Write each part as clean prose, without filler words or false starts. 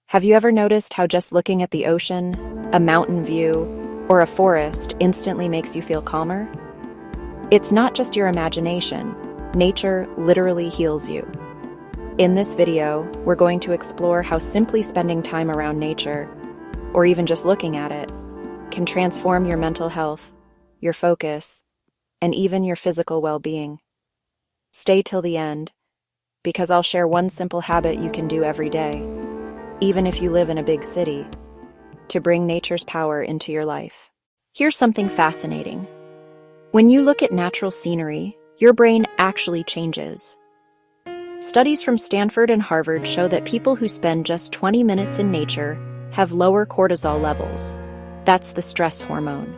Have you ever noticed how just looking at the ocean, a mountain view, or a forest instantly makes you feel calmer? It's not just your imagination. Nature literally heals you. In this video, we're going to explore how simply spending time around nature, or even just looking at it, can transform your mental health, your focus, and even your physical well-being. Stay till the end, because I'll share one simple habit you can do every day, even if you live in a big city, to bring nature's power into your life. Here's something fascinating. When you look at natural scenery, your brain actually changes. Studies from Stanford and Harvard show that people who spend just 20 minutes in nature have lower cortisol levels. That's the stress hormone.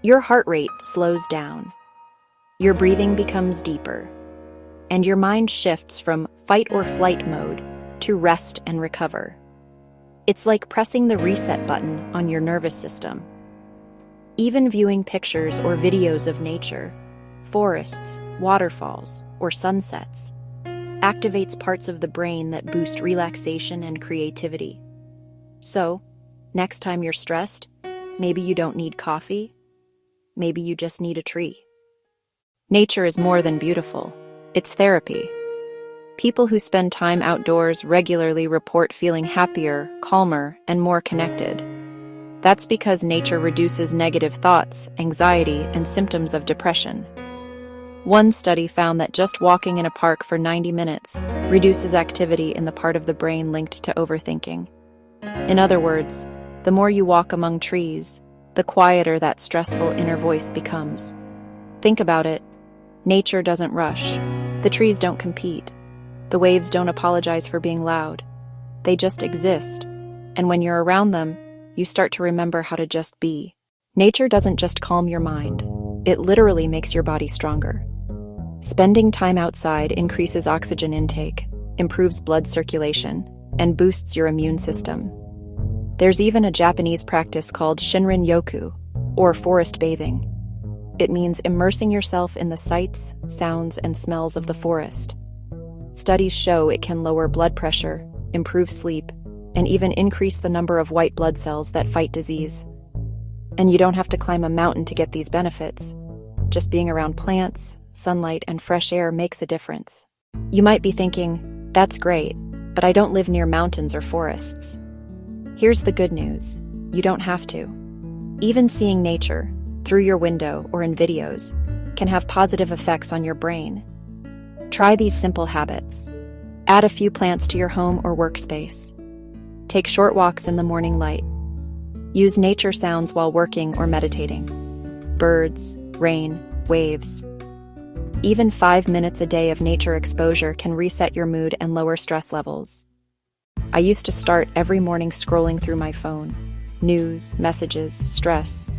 Your heart rate slows down. Your breathing becomes deeper. And your mind shifts from fight or flight mode to rest and recover. It's like pressing the reset button on your nervous system. Even viewing pictures or videos of nature, forests, waterfalls, or sunsets, activates parts of the brain that boost relaxation and creativity. So, next time you're stressed, maybe you don't need coffee, maybe you just need a tree. Nature is more than beautiful. It's therapy. People who spend time outdoors regularly report feeling happier, calmer, and more connected. That's because nature reduces negative thoughts, anxiety, and symptoms of depression. One study found that just walking in a park for 90 minutes reduces activity in the part of the brain linked to overthinking. In other words, the more you walk among trees, the quieter that stressful inner voice becomes. Think about it. Nature doesn't rush. The trees don't compete. The waves don't apologize for being loud. They just exist. And when you're around them, you start to remember how to just be. Nature doesn't just calm your mind. It literally makes your body stronger. Spending time outside increases oxygen intake, improves blood circulation, and boosts your immune system. There's even a Japanese practice called Shinrin-yoku, or forest bathing. It means immersing yourself in the sights, sounds, and smells of the forest. Studies show it can lower blood pressure, improve sleep, and even increase the number of white blood cells that fight disease. And you don't have to climb a mountain to get these benefits. Just being around plants, sunlight, and fresh air makes a difference. You might be thinking, that's great, but I don't live near mountains or forests. Here's the good news. You don't have to. Even seeing nature, through your window or in videos, can have positive effects on your brain. Try these simple habits. Add a few plants to your home or workspace. Take short walks in the morning light. Use nature sounds while working or meditating. Birds, rain, waves. Even 5 minutes a day of nature exposure can reset your mood and lower stress levels. I used to start every morning scrolling through my phone. News, messages, stress.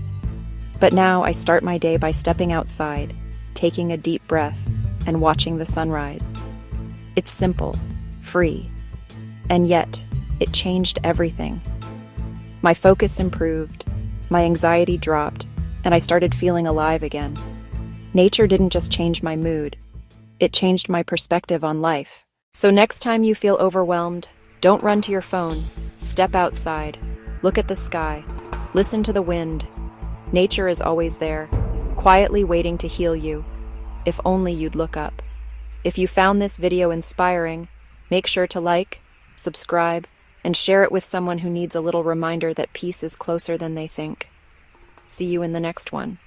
But now I start my day by stepping outside, taking a deep breath, and watching the sunrise. It's simple, free, and yet it changed everything. My focus improved, my anxiety dropped, and I started feeling alive again. Nature didn't just change my mood, it changed my perspective on life. So next time you feel overwhelmed, don't run to your phone. Step outside, look at the sky, listen to the wind. Nature is always there, quietly waiting to heal you. If only you'd look up. If you found this video inspiring, make sure to like, subscribe, and share it with someone who needs a little reminder that peace is closer than they think. See you in the next one.